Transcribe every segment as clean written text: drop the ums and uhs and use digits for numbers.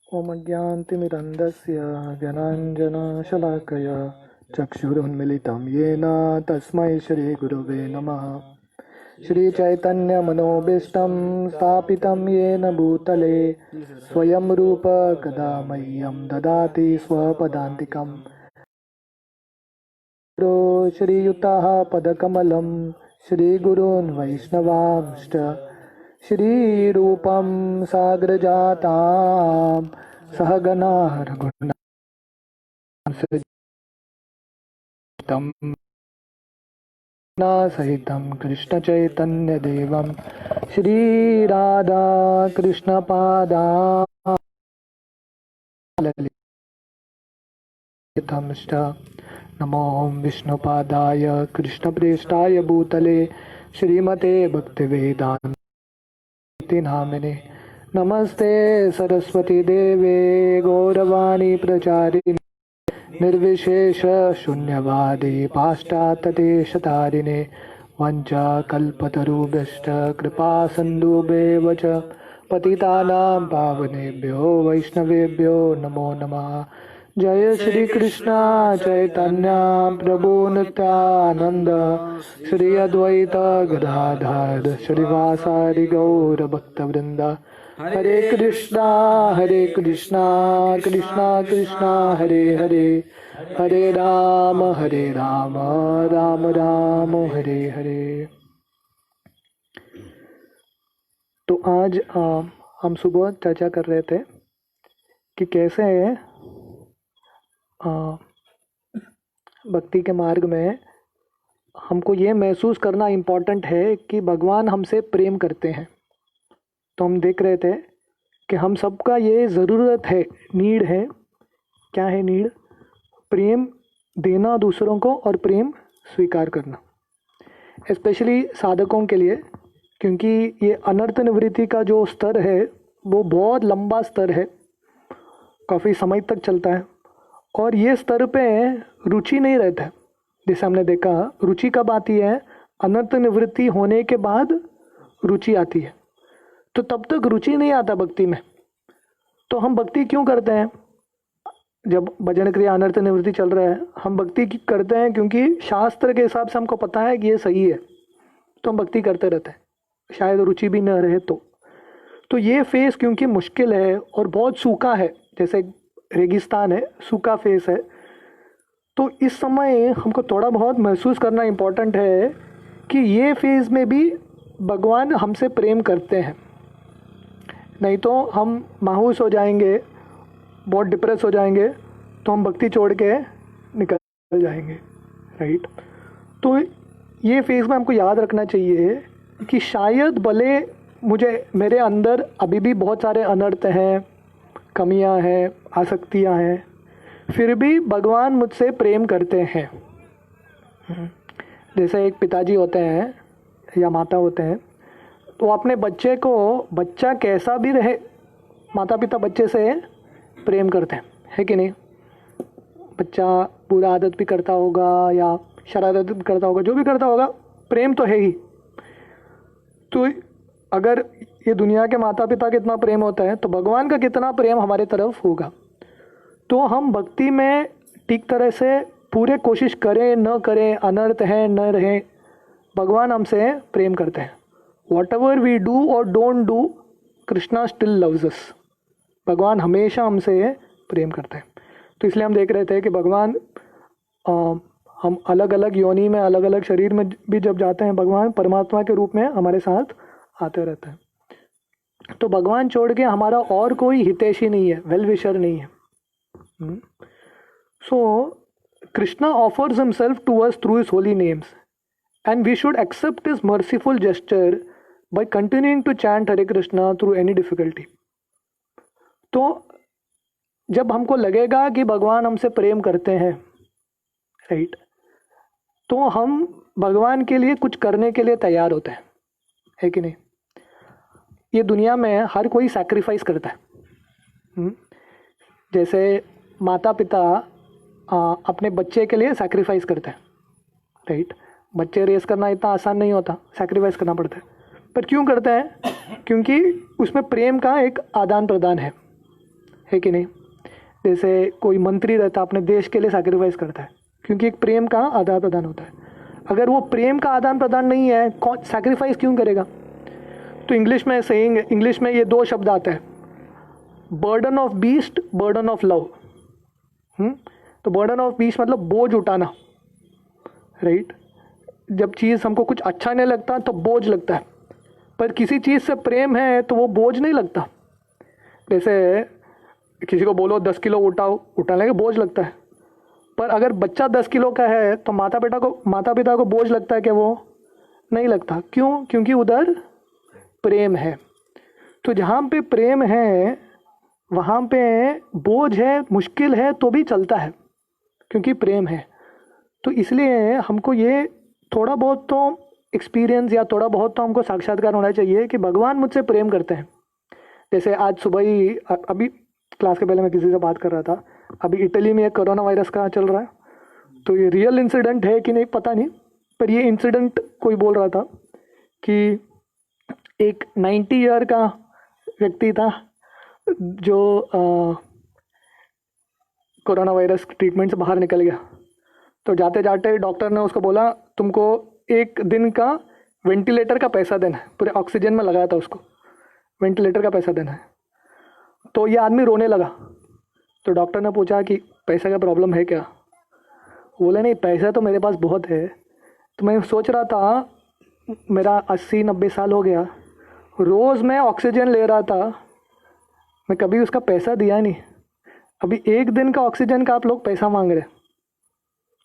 ॐ अज्ञानतिमिरन्धस्य ज्ञानाञ्जनशलाकया चक्षुरुन्मिलितं येन तस्मै श्रीगुरवे नमः। श्रीचैतन्यमनोभीष्टं स्थापितं येन भूतले स्वयं रूप कदा मह्यं ददाति स्वपदान्तिकम्। श्रीयुतः पदकमलं श्रीगुरून् वैष्णवांश्च श्रीरूपं साग्रजातां सहगना रघुनाथसहितं सहितं कृष्णचैतन्यदेवं श्रीराधा कृष्णपादाललितंश्च नमो विष्णुपादाय कृष्णप्रेष्ठाय भूतले श्रीमते भक्तिवेदान्त नामिने। नमस्ते सरस्वती देवे गौरवाणी प्रचारिणे निर्विशेष शून्यवादी पाश्चात्यदेशतारिणे वंचाकल्पतरुभ्यश्च कृपा सिन्धुभ्येव च पतितानां पावनेभ्यो वैष्णवेभ्यो नमो नमः। जय श्री कृष्ण चैतन्य प्रभु नित्यानंद श्री अद्वैत गदाधर श्रीवासादि गौर भक्तवृंद। हरे कृष्णा कृष्णा कृष्णा हरे हरे, हरे राम राम राम हरे हरे। तो आज हम सुबह चर्चा कर रहे थे कि कैसे भक्ति के मार्ग में हमको ये महसूस करना इम्पोर्टेंट है कि भगवान हमसे प्रेम करते हैं। तो हम देख रहे थे कि हम सबका ये ज़रूरत है, नीड है। क्या है नीड? प्रेम देना दूसरों को और प्रेम स्वीकार करना, स्पेशली साधकों के लिए, क्योंकि ये अनर्थ निवृत्ति का जो स्तर है वो बहुत लंबा स्तर है, काफ़ी समय तक चलता है और ये स्तर पे रुचि नहीं रहता है। जैसे हमने देखा, रुचि कब आती है? अनर्थ निवृत्ति होने के बाद रुचि आती है। तो तब तक रुचि नहीं आता भक्ति में। तो हम भक्ति क्यों करते हैं? जब भजन क्रिया अनर्थ निवृत्ति चल रहा है, हम भक्ति करते हैं क्योंकि शास्त्र के हिसाब से हमको पता है कि ये सही है, तो हम भक्ति करते रहते हैं, शायद रुचि भी न रहे तो ये फेस क्योंकि मुश्किल है और बहुत सूखा है, जैसे रेगिस्तान है, सूखा फेस है, तो इस समय हमको थोड़ा बहुत महसूस करना इम्पोर्टेंट है कि ये फेज़ में भी भगवान हमसे प्रेम करते हैं। नहीं तो हम मायूस हो जाएंगे, बहुत डिप्रेस हो जाएंगे, तो हम भक्ति छोड़ के निकल जाएंगे, राइट। तो ये फेज़ में हमको याद रखना चाहिए कि शायद भले मेरे अंदर अभी भी बहुत सारे अनर्थ हैं, कमियां हैं, आसक्तियां हैं, फिर भी भगवान मुझसे प्रेम करते हैं। जैसे एक पिताजी होते हैं या माता होते हैं, तो अपने बच्चे को, बच्चा कैसा भी रहे, माता पिता बच्चे से प्रेम करते हैं, है कि नहीं? बच्चा बुरा आदत भी करता होगा या शरारत भी करता होगा, जो भी करता होगा, प्रेम तो है ही। तो अगर ये दुनिया के माता पिता का इतना प्रेम होता है तो भगवान का कितना प्रेम हमारे तरफ होगा। तो हम भक्ति में ठीक तरह से पूरे कोशिश करें न करें, अनर्थ है न रहे, भगवान हमसे प्रेम करते हैं। वॉट एवर वी डू और don't do, Krishna still loves अस। भगवान हमेशा हमसे प्रेम करते हैं। तो इसलिए हम देख रहे थे कि भगवान, हम अलग अलग योनि में, अलग अलग शरीर में भी जब जाते हैं, भगवान परमात्मा के रूप में हमारे साथ आते रहते हैं। तो भगवान छोड़ के हमारा और कोई हितैषी नहीं है, वेल विशर नहीं है। So Krishna offers himself to us through his holy names, and we should accept his merciful gesture by continuing to chant Hare Krishna through any difficulty. तो जब हमको लगेगा कि भगवान हमसे प्रेम करते हैं, राइट, तो हम भगवान के लिए कुछ करने के लिए तैयार होते हैं, है कि नहीं? ये दुनिया में हर कोई सैक्रिफाइस करता है। जैसे माता पिता अपने बच्चे के लिए सैक्रिफाइस करते हैं, राइट। बच्चे रेस करना इतना आसान नहीं होता, सैक्रिफाइस करना पड़ता है। पर क्यों करते हैं? क्योंकि उसमें प्रेम का एक आदान प्रदान है। है कि नहीं? जैसे कोई मंत्री रहता है अपने देश के लिए सैक्रिफाइस करता है, क्योंकि एक प्रेम का आदान प्रदान होता है। अगर वो प्रेम का आदान प्रदान नहीं है, कौन सैक्रिफाइस क्यों करेगा? तो इंग्लिश में ये 2 शब्द आते हैं, burden of beast, burden of love. तो बर्डन ऑफ बीस्ट मतलब बोझ उठाना, राइट? जब चीज़ हमको कुछ अच्छा नहीं लगता तो बोझ लगता है, पर किसी चीज़ से प्रेम है तो वो बोझ नहीं लगता। जैसे किसी को बोलो 10 किलो उठाने के बोझ लगता है, पर अगर बच्चा 10 किलो का है तो माता पिता को बोझ लगता है कि वो नहीं लगता। क्यों? क्योंकि उधर प्रेम है। तो जहाँ पे प्रेम है वहाँ पे बोझ है, मुश्किल है तो भी चलता है, क्योंकि प्रेम है। तो इसलिए हमको ये थोड़ा बहुत तो एक्सपीरियंस या थोड़ा बहुत तो हमको साक्षात्कार होना चाहिए कि भगवान मुझसे प्रेम करते हैं। जैसे आज सुबह ही, अभी क्लास के पहले मैं किसी से बात कर रहा था, अभी इटली में एक कोरोना वायरस का चल रहा है, तो ये रियल इंसिडेंट है कि नहीं पता नहीं, पर ये इंसिडेंट कोई बोल रहा था कि एक 90 ईयर का व्यक्ति था जो कोरोना वायरस ट्रीटमेंट से बाहर निकल गया। तो जाते जाते डॉक्टर ने उसको बोला तुमको 1 दिन का वेंटिलेटर का पैसा देना है, पूरे ऑक्सीजन में लगाया था उसको, वेंटिलेटर का पैसा देना है। तो ये आदमी रोने लगा। तो डॉक्टर ने पूछा कि पैसा का प्रॉब्लम है क्या? बोले नहीं, पैसा तो मेरे पास बहुत है, तो मैं सोच रहा था मेरा 80-90 साल हो गया, रोज़ मैं ऑक्सीजन ले रहा था, मैं कभी उसका पैसा दिया नहीं, अभी 1 दिन का ऑक्सीजन का आप लोग पैसा मांग रहे।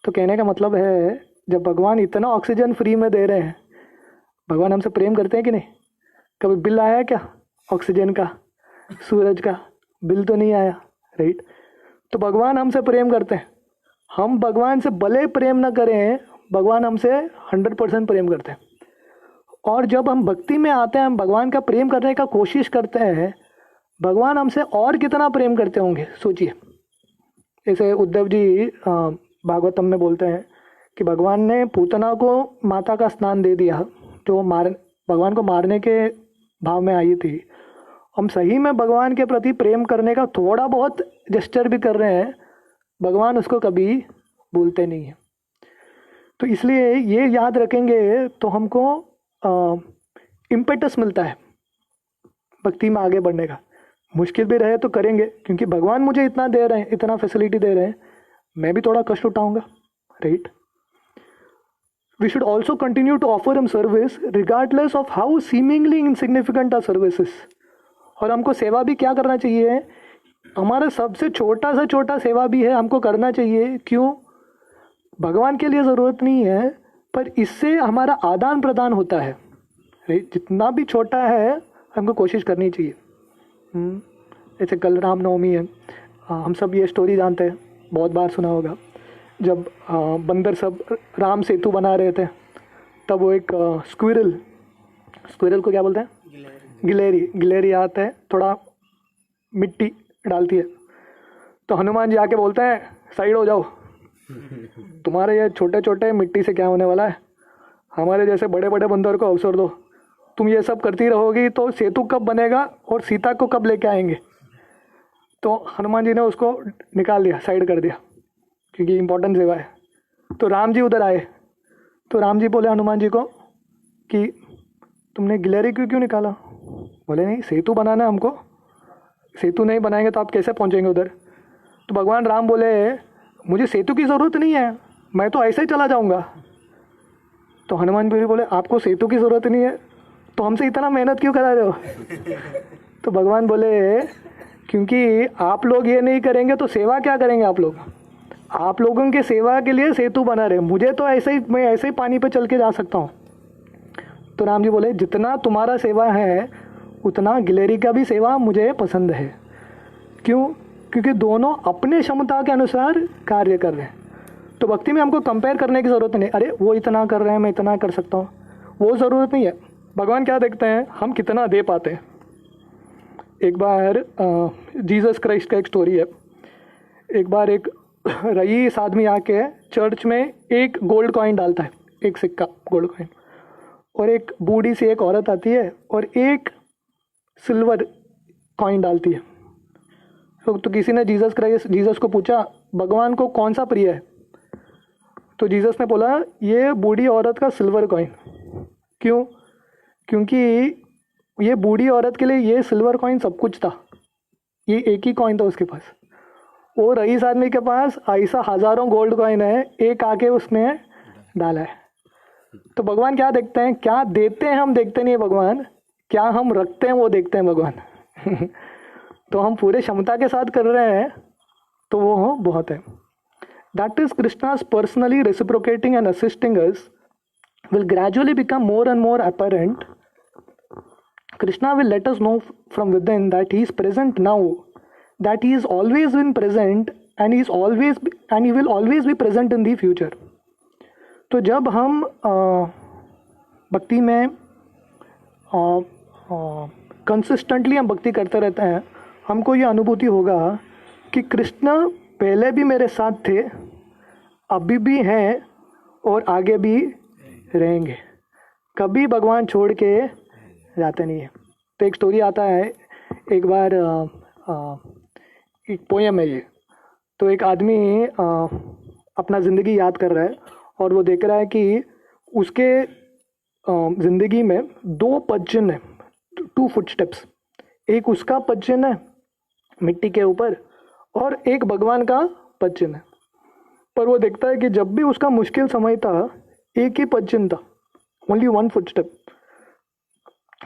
तो कहने का मतलब है जब भगवान इतना ऑक्सीजन फ्री में दे रहे हैं, भगवान हमसे प्रेम करते हैं कि नहीं? कभी बिल आया क्या ऑक्सीजन का, सूरज का? बिल तो नहीं आया, राइट? तो भगवान हमसे प्रेम करते हैं। हम भगवान से भले प्रेम ना करें, भगवान हमसे 100% प्रेम करते हैं। और जब हम भक्ति में आते हैं, हम भगवान का प्रेम करने का कोशिश करते हैं, भगवान हमसे और कितना प्रेम करते होंगे, सोचिए। जैसे उद्धव जी भागवतम में बोलते हैं कि भगवान ने पूतना को माता का स्नान दे दिया, जो भगवान को मारने के भाव में आई थी। हम सही में भगवान के प्रति प्रेम करने का थोड़ा बहुत जेस्चर भी कर रहे हैं, भगवान उसको कभी भूलते नहीं हैं। तो इसलिए ये याद रखेंगे तो हमको इम्पेटस मिलता है भक्ति में आगे बढ़ने का। मुश्किल भी रहे तो करेंगे, क्योंकि भगवान मुझे इतना दे रहे हैं, इतना फैसिलिटी दे रहे हैं, मैं भी थोड़ा कष्ट उठाऊंगा, right? We should also continue to offer him service regardless of how seemingly insignificant our services. और हमको सेवा भी क्या करना चाहिए? हमारा सबसे छोटा सा छोटा सेवा भी है हमको करना चाहिए। क्यों? भगवान के लिए ज़रूरत नहीं है, पर इससे हमारा आदान प्रदान होता है, राइट? जितना भी छोटा है हमको कोशिश करनी चाहिए। जैसे कल रामनवमी है, हम सब ये स्टोरी जानते हैं, बहुत बार सुना होगा। जब बंदर सब राम सेतु बना रहे थे, तब वो एक स्क्विरल को क्या बोलते हैं? गिलेरी आता है, थोड़ा मिट्टी डालती है, तो हनुमान जी आके बोलते हैं साइड हो जाओ, तुम्हारे ये छोटे छोटे मिट्टी से क्या होने वाला है, हमारे जैसे बड़े बड़े बंदर को अवसर दो। तुम ये सब करती रहोगी तो सेतु कब बनेगा और सीता को कब लेके आएंगे? तो हनुमान जी ने उसको निकाल दिया, साइड कर दिया, क्योंकि इम्पोर्टेंट सेवा है। तो राम जी उधर आए, तो राम जी बोले हनुमान जी को कि तुमने गिलहरी क्यों निकाला? बोले नहीं, सेतु बनाना है हमको, सेतु नहीं बनाएंगे तो आप कैसे पहुंचेंगे उधर? तो भगवान राम बोले मुझे सेतु की ज़रूरत नहीं है, मैं तो ऐसे ही चला जाऊंगा। तो हनुमान जी बोले आपको सेतु की ज़रूरत नहीं है तो हमसे इतना मेहनत क्यों करा रहे हो? तो भगवान बोले क्योंकि आप लोग ये नहीं करेंगे तो सेवा क्या करेंगे आप लोग? आप लोगों के सेवा के लिए सेतु बना रहे, मुझे तो ऐसे ही, मैं ऐसे ही पानी पे चल के जा सकता हूँ। तो राम जी बोले जितना तुम्हारा सेवा है उतना गिलहरी का भी सेवा मुझे पसंद है। क्यों? क्योंकि दोनों अपने क्षमता के अनुसार कार्य कर रहे हैं। तो भक्ति में हमको कंपेयर करने की ज़रूरत नहीं, अरे वो इतना कर रहे हैं मैं इतना कर सकता हूँ, वो ज़रूरत नहीं है। भगवान क्या देखते हैं? हम कितना दे पाते हैं। एक बार जीसस क्राइस्ट का एक स्टोरी है। एक बार एक रईस आदमी आके चर्च में एक गोल्ड कॉइन डालता है, एक सिक्का गोल्ड कॉइन, और एक बूढ़ी सी एक औरत आती है और एक सिल्वर कॉइन डालती है, तो किसी ने जीसस को पूछा भगवान को कौन सा प्रिय है, तो जीसस ने बोला ये बूढ़ी औरत का सिल्वर कॉइन। क्यों? क्योंकि ये बूढ़ी औरत के लिए ये सिल्वर कॉइन सब कुछ था, ये एक ही कॉइन था उसके पास। वो रईस आदमी के पास ऐसा हज़ारों गोल्ड कॉइन है, एक आके उसने डाला है। तो भगवान क्या देखते हैं? क्या देते हैं हम देखते नहीं है भगवान, क्या हम रखते हैं वो देखते हैं भगवान। तो हम पूरे क्षमता के साथ कर रहे हैं तो वो बहुत है। That is Krishna's personally reciprocating and assisting us will gradually become more and more apparent. Krishna will let us know from within that he is present now, that he is always been present and he will always be present in the future. तो जब हम भक्ति में consistently हम भक्ति करते रहते हैं, हमको ये अनुभूति होगा कि कृष्ण पहले भी मेरे साथ थे, अभी भी हैं और आगे भी रहेंगे। कभी भगवान छोड़ के जाते नहीं है। तो एक स्टोरी आता है, एक बार एक पोयम है ये। तो एक आदमी अपना ज़िंदगी याद कर रहा है और वो देख रहा है कि उसके ज़िंदगी में 2 पदचिन्ह है, 2 फुटस्टेप्स। एक उसका पदचिन्ह है मिट्टी के ऊपर और एक भगवान का पदचिन्ह है। पर वो देखता है कि जब भी उसका मुश्किल समय था एक ही पदचिन्ह था, ओनली 1 फुटस्टेप।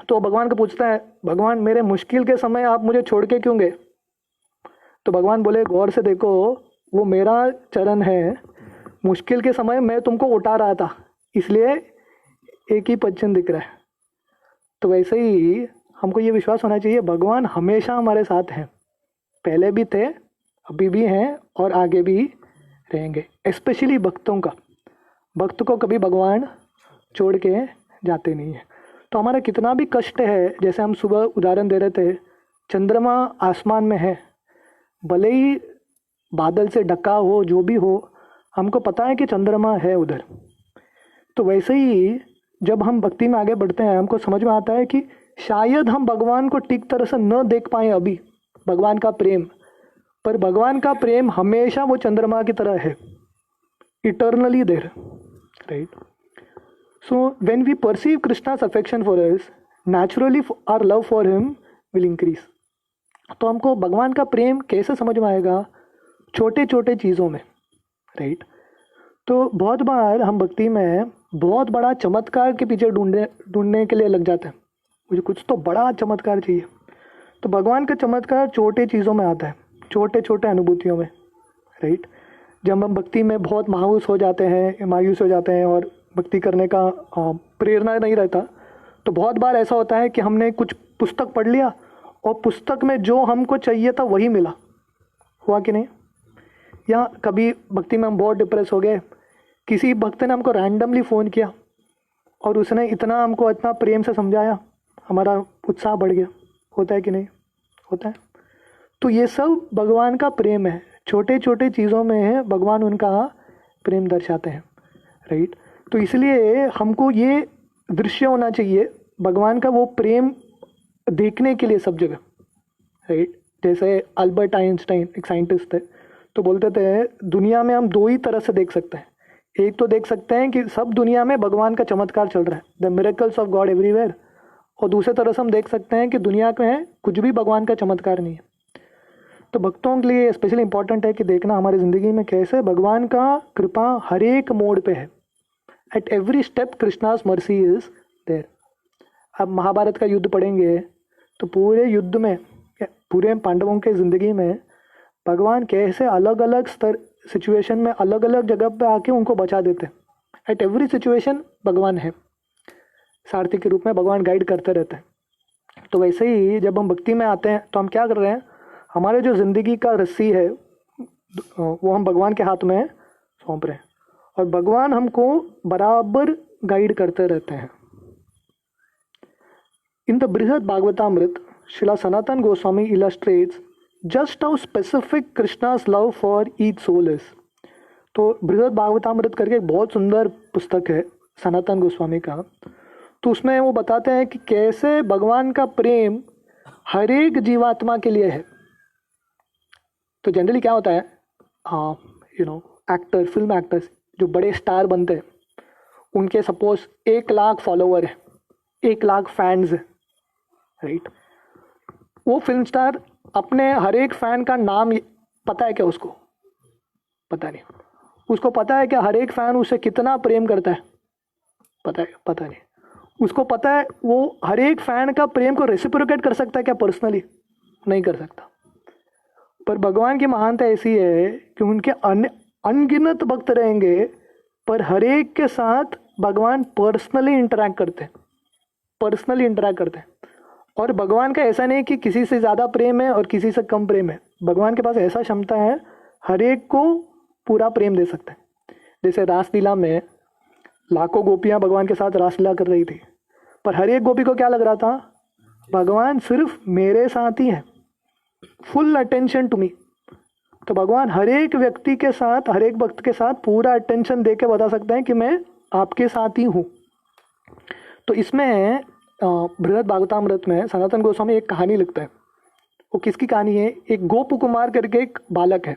तो भगवान को पूछता है, भगवान मेरे मुश्किल के समय आप मुझे छोड़ के क्यों गए? तो भगवान बोले गौर से देखो, वो मेरा चरण है, मुश्किल के समय मैं तुमको उठा रहा था, इसलिए एक ही पदचिन्ह दिख रहा है। तो वैसे ही हमको ये विश्वास होना चाहिए भगवान हमेशा हमारे साथ हैं, पहले भी थे, अभी भी हैं और आगे भी रहेंगे। स्पेशली भक्तों का, भक्त को कभी भगवान छोड़ के जाते नहीं है। तो हमारा कितना भी कष्ट है, जैसे हम सुबह उदाहरण दे रहे थे, चंद्रमा आसमान में है, भले ही बादल से ढका हो, जो भी हो, हमको पता है कि चंद्रमा है उधर। तो वैसे ही जब हम भक्ति में आगे बढ़ते हैं, हमको समझ में आता है कि शायद हम भगवान को ठीक तरह से न देख पाएँ अभी, भगवान का प्रेम, पर भगवान का प्रेम हमेशा वो चंद्रमा की तरह है, eternally there, right. So when we perceive Krishna's affection for us, naturally our love for him will increase. तो हमको भगवान का प्रेम कैसे समझ में आएगा? छोटे छोटे चीज़ों में, राइट। तो बहुत बार हम भक्ति में बहुत बड़ा चमत्कार के पीछे ढूंढने के लिए लग जाते हैं, मुझे कुछ तो बड़ा चमत्कार चाहिए। तो भगवान का चमत्कार छोटे चीज़ों में आता है, छोटे छोटे अनुभूतियों में, राइट। जब हम भक्ति में बहुत मायूस हो जाते हैं और भक्ति करने का प्रेरणा नहीं रहता, तो बहुत बार ऐसा होता है कि हमने कुछ पुस्तक पढ़ लिया और पुस्तक में जो हमको चाहिए था वही मिला, हुआ कि नहीं? या कभी भक्ति में हम बहुत डिप्रेस हो गए, किसी भक्त ने हमको रैंडमली फ़ोन किया और उसने इतना प्रेम से समझाया, हमारा उत्साह बढ़ गया, होता है कि नहीं? होता है। तो ये सब भगवान का प्रेम है, छोटे छोटे चीज़ों में भगवान उनका प्रेम दर्शाते हैं, राइट। तो इसलिए हमको ये दृश्य होना चाहिए भगवान का, वो प्रेम देखने के लिए सब जगह, राइट। जैसे अल्बर्ट आइंस्टाइन एक साइंटिस्ट थे, तो बोलते थे दुनिया में हम 2 ही तरह से देख सकते हैं। एक तो देख सकते हैं कि सब दुनिया में भगवान का चमत्कार चल रहा है, the miracles of God everywhere, और दूसरे तरह से हम देख सकते हैं कि दुनिया में कुछ भी भगवान का चमत्कार नहीं है। तो भक्तों के लिए स्पेशली इंपॉर्टेंट है कि देखना हमारी ज़िंदगी में कैसे भगवान का कृपा हर एक मोड़ पे है, at every step Krishna's mercy is there. अब महाभारत का युद्ध पढ़ेंगे तो पूरे युद्ध में, पूरे पांडवों के ज़िंदगी में भगवान कैसे अलग अलग सिचुएशन में अलग अलग जगह पे आके उनको बचा देते हैं। एट एवरी सिचुएशन भगवान है, सारथी के रूप में भगवान गाइड करते रहते हैं। तो वैसे ही जब हम भक्ति में आते हैं तो हम क्या कर रहे हैं, हमारे जो ज़िंदगी का रस्सी है वो हम भगवान के हाथ में सौंप रहे हैं और भगवान हमको बराबर गाइड करते रहते हैं। In the Brihad Bhagavatamrita, Srila Sanatana Goswami illustrates just how specific Krishna's love for each soul is. तो बृहद भागवतामृत करके एक बहुत सुंदर पुस्तक है सनातन गोस्वामी का, तो उसमें वो बताते हैं कि कैसे भगवान का प्रेम हर एक जीवात्मा के लिए है, तो जनरली क्या होता है, एक्टर, फिल्म एक्टर्स जो बड़े स्टार बनते हैं, उनके सपोज 1 लाख फॉलोवर है, 1 लाख फैंस है, राइट। वो फिल्म स्टार अपने हर एक फैन का नाम पता है क्या उसको? पता नहीं। उसको पता है कि हर एक फैन उसे कितना प्रेम करता है? पता नहीं। उसको पता है वो हर एक फैन का प्रेम को रेसिप्रोकेट कर सकता है क्या पर्सनली? नहीं कर सकता। पर भगवान की महानता ऐसी है कि उनके अनगिनत भक्त रहेंगे, पर हर एक के साथ भगवान पर्सनली इंटरेक्ट करते हैं। और भगवान का ऐसा नहीं कि किसी से ज़्यादा प्रेम है और किसी से कम प्रेम है। भगवान के पास ऐसा क्षमता है, हर एक को पूरा प्रेम दे सकते हैं। जैसे रासलीला में लाखों गोपियाँ भगवान के साथ रासलीला कर रही थी, पर हर एक गोपी को क्या लग रहा था? भगवान सिर्फ मेरे साथ ही हैं, फुल अटेंशन टू मी। तो भगवान हर एक व्यक्ति के साथ, हर एक भक्त के साथ पूरा अटेंशन दे के बता सकते हैं कि मैं आपके साथ ही हूँ। तो इसमें बृहद भागवतामृत में सनातन गोस्वामी एक कहानी लिखता है। वो किसकी कहानी है? एक गोप कुमार करके एक बालक है,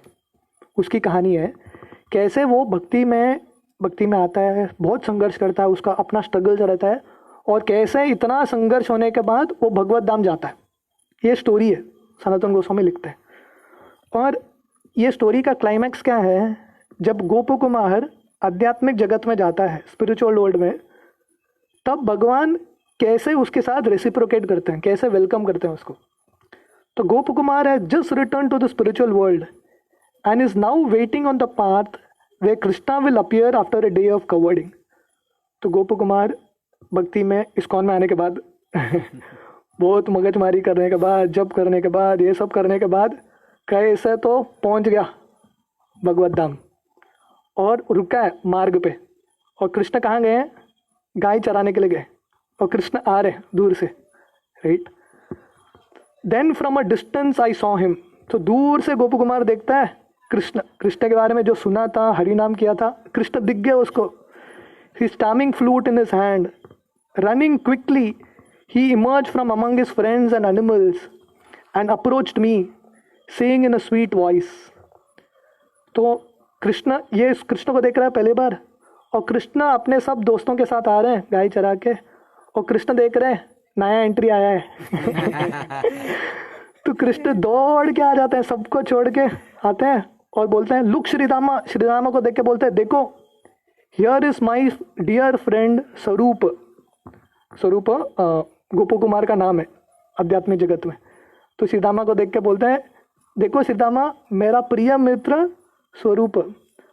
उसकी कहानी है। कैसे वो भक्ति में आता है, बहुत संघर्ष करता है, उसका अपना स्ट्रगल रहता है, और कैसे इतना संघर्ष होने के बाद वो भगवत धाम जाता है। ये स्टोरी है, सनातन गोस्वामी लिखते हैं। और ये स्टोरी का क्लाइमैक्स क्या है? जब गोप कुमार आध्यात्मिक जगत में जाता है, स्पिरिचुअल वर्ल्ड में, तब भगवान कैसे उसके साथ रेसिप्रोकेट करते हैं, कैसे वेलकम करते हैं उसको। तो गोप कुमार है just return to the spiritual world and is now waiting on the path way Krishna will appear after a day of covering. तो गोप कुमार भक्ति में, इस्कॉन में आने के बाद बहुत मगजमारी करने के बाद, जप करने के बाद, ये सब करने के बाद कैसे तो पहुंच गया भगवत धाम और रुका है मार्ग पे। और कृष्ण कहाँ गए हैं? गाय चराने के लिए गए, और कृष्ण आ रहे दूर से, right. Then from a distance I saw him. तो दूर से गोप कुमार देखता है कृष्ण के बारे में जो सुना था, हरि नाम किया था, कृष्ण दिख गया उसको। He stemming flute in his hand, running quickly he emerged from among his friends and animals and approached me saying in a sweet voice। तो कृष्ण को देख रहा है पहली बार, और कृष्ण अपने सब दोस्तों के साथ आ रहे हैं गाय चरा के, और कृष्ण देख रहे हैं नया एंट्री आया है तो कृष्ण दौड़ के आ जाते हैं, सबको छोड़ के आते हैं और बोलते हैं लुक श्रीदामा। श्रीदामा को देख के बोलते हैं, देखो here is my dear friend Swarup. Swarup गोप कुमार का नाम है आध्यात्मिक जगत में। तो श्रीदामा को देख के बोलते हैं, देखो श्रीदामा, मेरा प्रिय मित्र Swarup,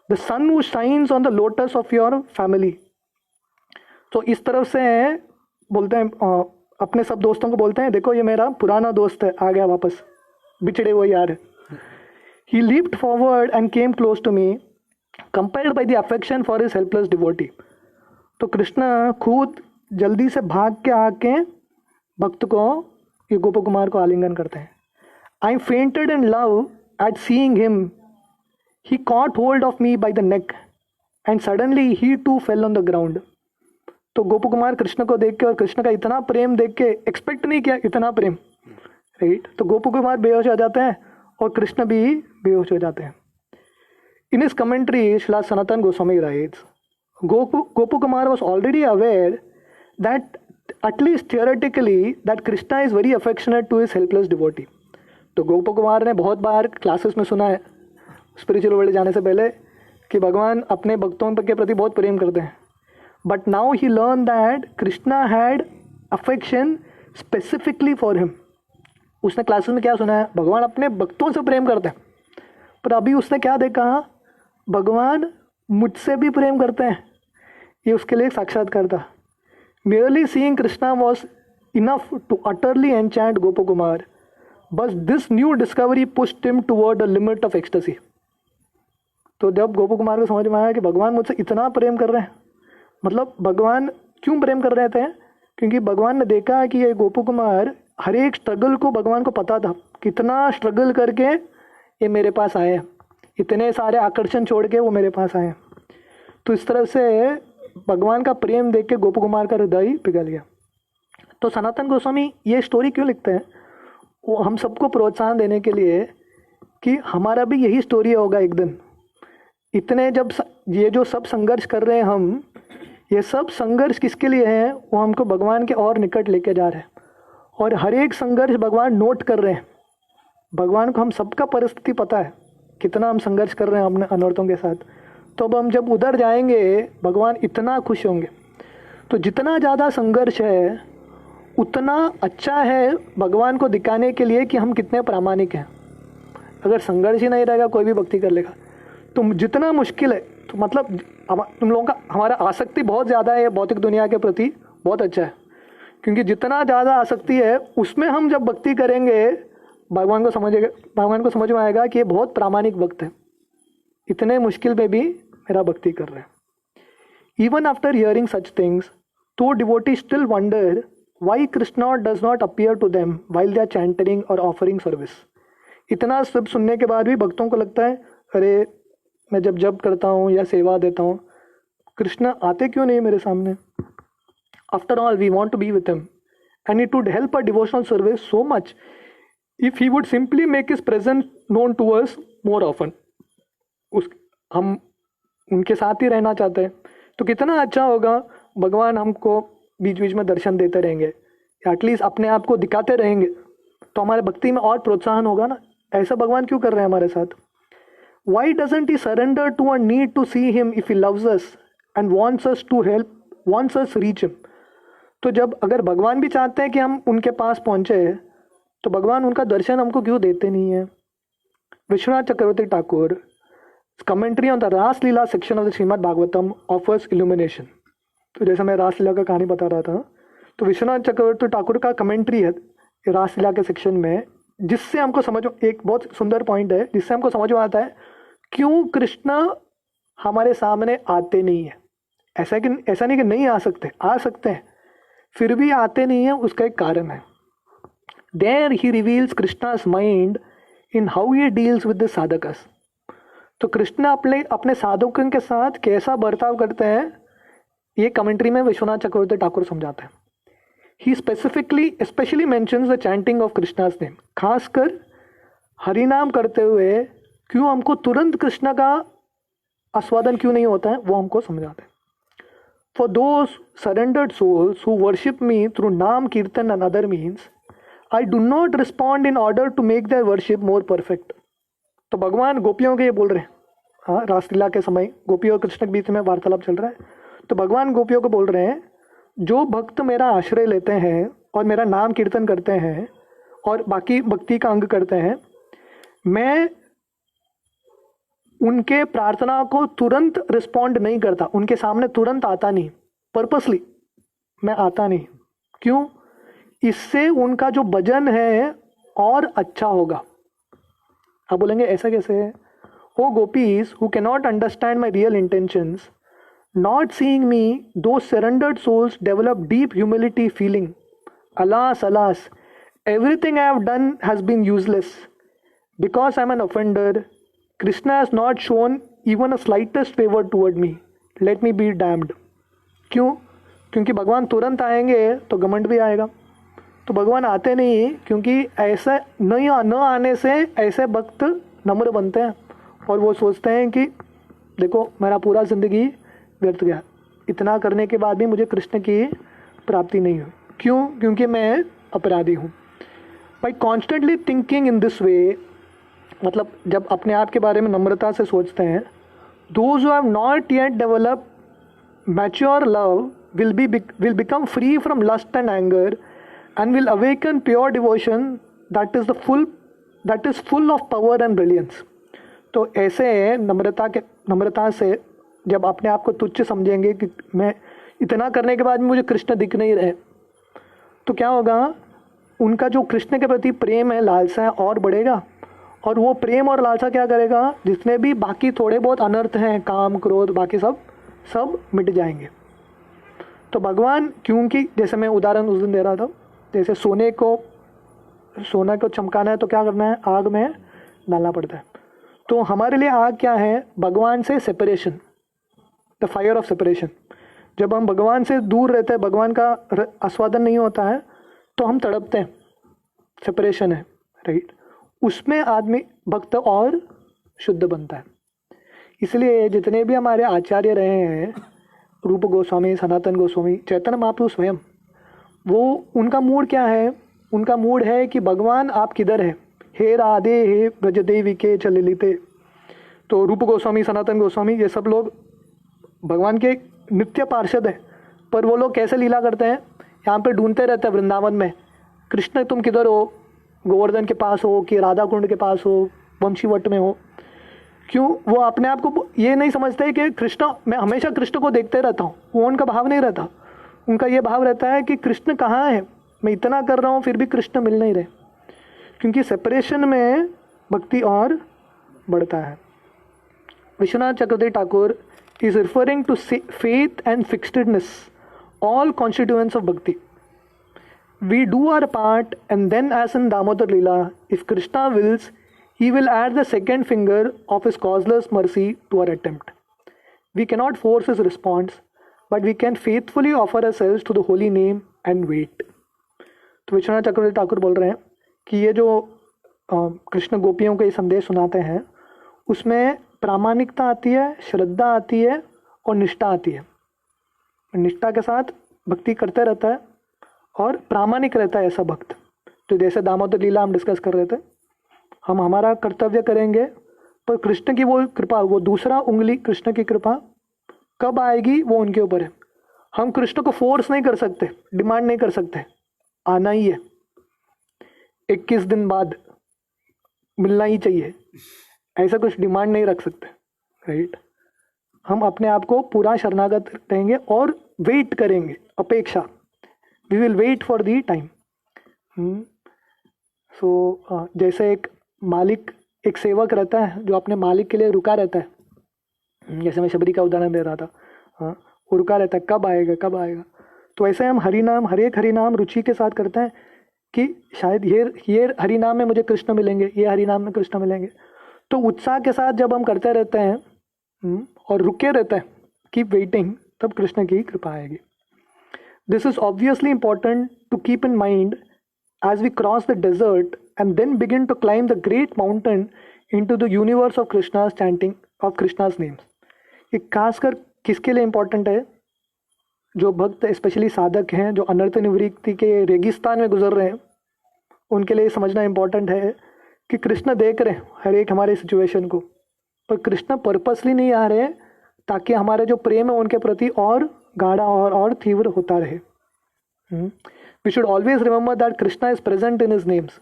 the sun who shines on the lotus of your family. तो इस तरफ से बोलते हैं, अपने सब दोस्तों को बोलते हैं, देखो ये मेरा पुराना दोस्त है, आ गया वापस, बिछड़े हुए यार। He leaped forward and came close to me compelled by the affection for his helpless devotee. तो कृष्ण खुद जल्दी से भाग के आके भक्त को, ये गोप कुमार को आलिंगन करते हैं। I fainted in love at seeing him, he caught hold of me by the neck and suddenly he too fell on the ground. तो गोप कुमार कृष्ण को देख के, और कृष्ण का इतना प्रेम देख के, एक्सपेक्ट नहीं किया इतना प्रेम, राइट। तो गोप कुमार बेहोश हो जाते हैं और कृष्ण भी बेहोश हो जाते हैं। In his commentary Srila Sanatana Goswami writes, Gopu Kumar was already aware that at least theoretically that Krishna is very affectionate to his helpless devotee। तो गोप कुमार ने बहुत बार क्लासेस में सुना है स्पिरिचुअल वर्ल्ड जाने से पहले कि भगवान अपने भक्तों के प्रति बहुत प्रेम करते हैं। But now he learn that Krishna had affection specifically for him. उसने क्लासेस में क्या सुना है? भगवान अपने भक्तों से प्रेम करते हैं। पर अभी उसने क्या देखा? भगवान मुझसे भी प्रेम करते हैं। ये उसके लिए साक्षात्कार था। merely seeing Krishna was enough to utterly enchant Gopakumar, but this new discovery pushed him toward the limit of ecstasy। तो जब गोपू कुमार को समझ में आया कि भगवान मुझसे इतना प्रेम कर रहे हैं, मतलब भगवान क्यों प्रेम कर रहे थे? क्योंकि भगवान ने देखा कि ये गोपू कुमार हर एक स्ट्रगल को भगवान को पता था, कितना स्ट्रगल करके ये मेरे पास आए, इतने सारे आकर्षण छोड़ के वो मेरे पास आए। तो इस तरह से भगवान का प्रेम देख के गोपू कुमार का हृदय पिघल गया। तो सनातन गोस्वामी ये स्टोरी क्यों लिखते हैं? वो हम सबको प्रोत्साहन देने के लिए कि हमारा भी यही स्टोरी होगा एक दिन। इतने जब ये जो सब संघर्ष कर रहे हैं हम, ये सब संघर्ष किसके लिए हैं? वो हमको भगवान के और निकट लेके जा रहे हैं, और हर एक संघर्ष भगवान नोट कर रहे हैं। भगवान को हम सबका परिस्थिति पता है, कितना हम संघर्ष कर रहे हैं अपने अनर्थों के साथ। तो अब हम जब उधर जाएंगे भगवान इतना खुश होंगे। तो जितना ज़्यादा संघर्ष है उतना अच्छा है भगवान को दिखाने के लिए कि हम कितने प्रामाणिक हैं। अगर संघर्ष ही नहीं रहेगा कोई भी भक्ति कर लेगा। तुम जितना मुश्किल है, तो मतलब तुम लोगों का हमारा आसक्ति बहुत ज़्यादा है भौतिक दुनिया के प्रति, बहुत अच्छा है, क्योंकि जितना ज़्यादा आसक्ति है उसमें हम जब भक्ति करेंगे भगवान को समझ में आएगा कि ये बहुत प्रामाणिक भक्त है, इतने मुश्किल में भी मेरा भक्ति कर रहे हैं। Even after hearing such things, तो devotee still wonder why Krishna does not appear to them while they are chanting और ऑफरिंग सर्विस। इतना सब सुनने के बाद भी भक्तों को लगता है, अरे मैं जब जप करता हूँ या सेवा देता हूँ, कृष्ण आते क्यों नहीं मेरे सामने? After all we want to be with him and it would help a devotional service so much if he would simply make his presence known to us more often. हम उनके साथ ही रहना चाहते हैं, तो कितना अच्छा होगा भगवान हमको बीच बीच में दर्शन देते रहेंगे, या एटलीस्ट अपने आप को दिखाते रहेंगे, तो हमारे भक्ति में और प्रोत्साहन होगा ना। ऐसा भगवान क्यों कर रहे हैं हमारे साथ? Why doesn't he surrender to a need to see him if he loves us and wants us to help, wants us reach him. तो जब अगर भगवान भी चाहते हैं कि हम उनके पास पहुँचे, तो भगवान उनका दर्शन हमको क्यों देते नहीं है? Vishwanath Chakravarti Thakur commentary on the Ras Lila section of the Shrimad Bhagavatam offers illumination. तो जैसे मैं रास लीला का कहानी बता रहा था, तो विश्वनाथ चक्रवर्ती ठाकुर का कमेंट्री है रास लीला के सेक्शन में, जिससे हमको समझ, एक बहुत सुंदर पॉइंट है जिससे हमको समझ में आता है क्यों कृष्ण हमारे सामने आते नहीं है। ऐसा नहीं कि नहीं आ सकते हैं, फिर भी आते नहीं है, उसका एक कारण है। There he reveals Krishna's mind in how he deals with the sadhakas. तो कृष्ण अपने साधकों के साथ कैसा बर्ताव करते हैं, ये कमेंट्री में विश्वनाथ चक्रवर्ती ठाकुर समझाते हैं। He specially mentions the chanting of Krishna's name. खासकर हरिनाम करते हुए क्यों हमको तुरंत कृष्ण का आस्वादन क्यों नहीं होता है, वो हमको समझाते हैं। For those surrendered souls who worship me through nam kirtan and other means, I do not respond in order to make their worship more perfect. तो भगवान गोपियों के ये बोल रहे हैं, हाँ, रासलीला के समय गोपियों और कृष्ण के बीच में वार्तालाप चल रहा है। तो भगवान गोपियों को बोल रहे हैं, जो भक्त मेरा आश्रय लेते हैं और मेरा नाम कीर्तन करते हैं और बाकी भक्ति का अंग करते हैं, मैं उनके प्रार्थना को तुरंत रिस्पॉन्ड नहीं करता, उनके सामने तुरंत आता नहीं, पर्पसली मैं आता नहीं। क्यों? इससे उनका जो भजन है और अच्छा होगा। आप बोलेंगे ऐसा कैसे है? O gopis who cannot understand my real intentions, not seeing me, those surrendered souls develop deep humility feeling. Alas, alas, everything I have done has been useless. Because I am an offender, Krishna has not shown even a slightest favor toward me. Let me be damned. क्यों? क्योंकि भगवान तुरंत आएंगे तो घमंड भी आएगा। तो भगवान आते नहीं क्योंकि ऐसा न आने से ऐसे भक्त नम्र बनते हैं और वो सोचते हैं कि देखो मेरा पूरा ज़िंदगी व्यर्थ गया, इतना करने के बाद भी मुझे कृष्ण की प्राप्ति नहीं हुई। क्यों? क्योंकि मैं अपराधी हूँ। By constantly thinking in this way, मतलब जब अपने आप के बारे में नम्रता से सोचते हैं, those who have not yet develop mature love will become free from lust and anger and will awaken pure devotion that is full of power and brilliance. तो ऐसे नम्रता से जब अपने आप को तुच्छ समझेंगे कि मैं इतना करने के बाद भी मुझे कृष्ण दिख नहीं रहे, तो क्या होगा? उनका जो कृष्ण के प्रति प्रेम है, लालसा है, और बढ़ेगा। और वो प्रेम और लालसा क्या करेगा? जितने भी बाकी थोड़े बहुत अनर्थ हैं, काम क्रोध बाकी सब मिट जाएंगे। तो भगवान, क्योंकि जैसे मैं उदाहरण उस दिन दे रहा था, जैसे सोना को चमकाना है तो क्या करना है? आग में डालना पड़ता है। तो हमारे लिए आग क्या है? भगवान से separation, the fire of separation. जब हम भगवान से दूर रहते हैं, भगवान का आस्वादन नहीं होता है, तो हम तड़पते हैं, सेपरेशन है, राइट। उसमें आदमी भक्त और शुद्ध बनता है। इसलिए जितने भी हमारे आचार्य रहे हैं, रूप गोस्वामी, सनातन गोस्वामी, चैतन्य महाप्रभु स्वयं, वो उनका मूड क्या है? उनका मूड है कि भगवान आप किधर हैं, हे राधे हे ब्रजदेवी के चलिते। तो रूप गोस्वामी, सनातन गोस्वामी, ये सब लोग भगवान के नित्य पार्षद हैं, पर वो लोग कैसे लीला करते हैं? यहाँ पे ढूंढते रहते हैं वृंदावन में, कृष्ण तुम किधर हो, गोवर्धन के पास हो कि राधा कुंड के पास हो, वंशीवट में हो। क्यों? वो अपने आप को ये नहीं समझते कि कृष्ण, मैं हमेशा कृष्ण को देखते रहता हूँ, वो उनका भाव नहीं रहता। उनका ये भाव रहता है कि कृष्ण कहाँ है, मैं इतना कर रहा हूँ फिर भी कृष्ण मिल नहीं रहे। क्योंकि सेपरेशन में भक्ति और बढ़ता है। Vishwanath Chakravarti Thakur is referring to faith and fixedness, all constituents of bhakti. We do our part, and then as in Damodar Leela, if Krishna wills, he will add the second finger of his causeless mercy to our attempt. We cannot force his response, but we can faithfully offer ourselves to the holy name and wait. तो विश्वनाथ चक्रवर्ती ठाकुर बोल रहे हैं कि ये जो कृष्ण गोपियों को ये संदेश सुनाते हैं, उसमें प्रामाणिकता आती है, श्रद्धा आती है और निष्ठा आती है। निष्ठा के साथ भक्ति करते रहता है और प्रामाणिक रहता है ऐसा भक्त। तो जैसे दामोदर लीला हम डिस्कस कर रहे थे, हम हमारा कर्तव्य करेंगे, पर कृष्ण की वो कृपा, वो दूसरा उंगली कृष्ण की कृपा कब आएगी वो उनके ऊपर है। हम कृष्ण को फोर्स नहीं कर सकते, डिमांड नहीं कर सकते, आना ही है, 21 दिन बाद मिलना ही चाहिए, ऐसा कुछ डिमांड नहीं रख सकते, राइट। हम अपने आप को पूरा शरणागत रहेंगे और वेट करेंगे, अपेक्षा, we will wait for the time. So जैसे एक मालिक, एक सेवक रहता है जो अपने मालिक के लिए रुका रहता है, जैसे मैं शबरी का उदाहरण दे रहा था, वो रुका रहता है, कब आएगा कब आएगा। तो ऐसे हम हरिनाम, हर एक हरिनाम रुचि के साथ करते हैं कि शायद ये हरिनाम में मुझे कृष्ण मिलेंगे, ये हरिनाम में कृष्ण मिलेंगे। तो उत्साह के साथ जब हम करते रहते हैं और रुके रहते हैं, कीप वेटिंग, तब कृष्ण की कृपा आएगी। This is obviously important to keep in mind as we cross the desert and then begin to climb the great mountain into the universe of Krishna's chanting of Krishna's names. ये खासकर किसके लिए इम्पोर्टेंट है? जो भक्त, स्पेशली साधक हैं, जो अनर्थ निवृत्ति के रेगिस्तान में गुजर रहे हैं, उनके लिए समझना इम्पोर्टेंट है कि कृष्ण देख रहे हैं हर एक हमारे सिचुएशन को, पर कृष्ण पर्पसली नहीं आ रहे ताकि हमारा जो प्रेम है उनके प्रति और गाढ़ा और तीव्र होता रहे। We should always remember that Krishna is present in his names.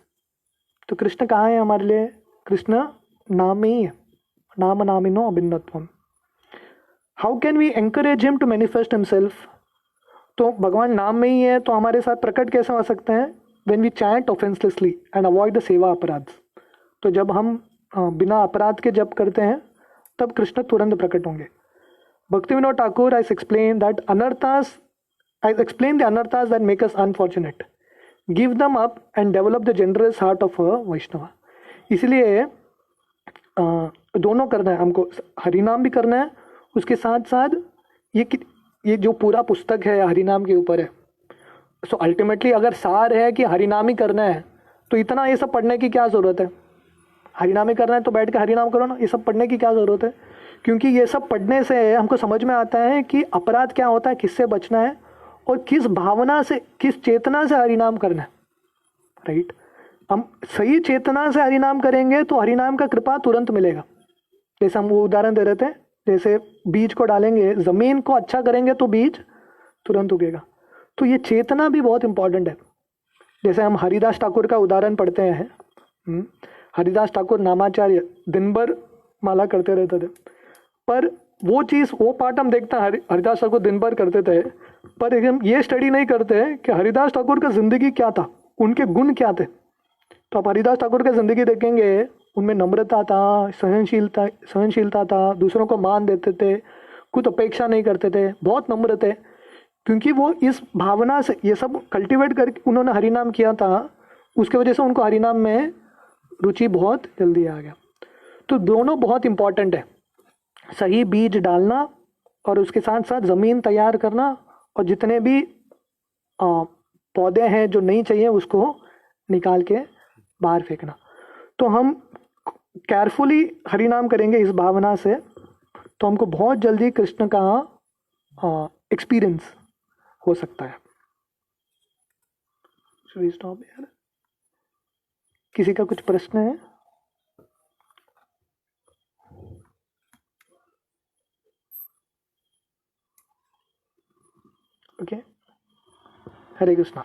तो कृष्ण कहाँ है हमारे लिए? कृष्ण नाम में ही है, नाम नामिनो अभिन्नत्वम। How can we encourage him to manifest himself? तो भगवान नाम में ही है, तो हमारे साथ प्रकट कैसे हो सकते हैं? When we chant offenselessly and avoid the seva aparadha. तो जब हम बिना अपराध के जप करते हैं, तब कृष्ण तुरंत प्रकट होंगे। Bhaktivinoda Thakur has explained that the anarthas that make us unfortunate. Give them up and develop the generous heart of a Vaishnava. इसलिए दोनों करना है हमको, हरिनाम भी करना है, उसके साथ साथ ये जो पूरा पुस्तक है हरिनाम के ऊपर है। सो अल्टीमेटली अगर सार है कि हरिनाम ही करना है, तो इतना ये सब पढ़ने की क्या ज़रूरत है? हरिनाम ही करना है तो बैठ के हरिनाम करो ना, ये सब पढ़ने की क्या ज़रूरत है? क्योंकि ये सब पढ़ने से हमको समझ में आता है कि अपराध क्या होता है, किससे बचना है और किस भावना से, किस चेतना से हरिनाम करना है, राइट। हम सही चेतना से हरिनाम करेंगे तो हरिनाम का कृपा तुरंत मिलेगा। जैसे हम वो उदाहरण दे रहे थे, जैसे बीज को डालेंगे, ज़मीन को अच्छा करेंगे तो बीज तुरंत उगेगा। तो ये चेतना भी बहुत इंपॉर्टेंट है। जैसे हम हरिदास ठाकुर का उदाहरण पढ़ते हैं, हरिदास ठाकुर नामाचार्य दिन भर माला करते रहते थे, पर वो चीज़, वो पार्ट हम देखते हैं हरिदास ठाकुर दिन भर करते थे, पर हम ये स्टडी नहीं करते कि हरिदास ठाकुर का ज़िंदगी क्या था, उनके गुण क्या थे। तो आप हरिदास ठाकुर की ज़िंदगी देखेंगे, उनमें नम्रता था, सहनशीलता था, दूसरों को मान देते थे, कुछ अपेक्षा नहीं करते थे, बहुत नम्र थे। क्योंकि वो इस भावना से ये सब कल्टिवेट करके उन्होंने हरिनाम किया था, उसके वजह से उनको हरिनाम में रुचि बहुत जल्दी आ गया। तो दोनों बहुत इम्पॉर्टेंट है, सही बीज डालना और उसके साथ साथ ज़मीन तैयार करना, और जितने भी पौधे हैं जो नहीं चाहिए उसको निकाल के बाहर फेंकना। तो हम केयरफुली हरि नाम करेंगे इस भावना से, तो हमको बहुत जल्दी कृष्ण का एक्सपीरियंस हो सकता है। Should we stop here? किसी का कुछ प्रश्न है? ओके, हरे कृष्णा।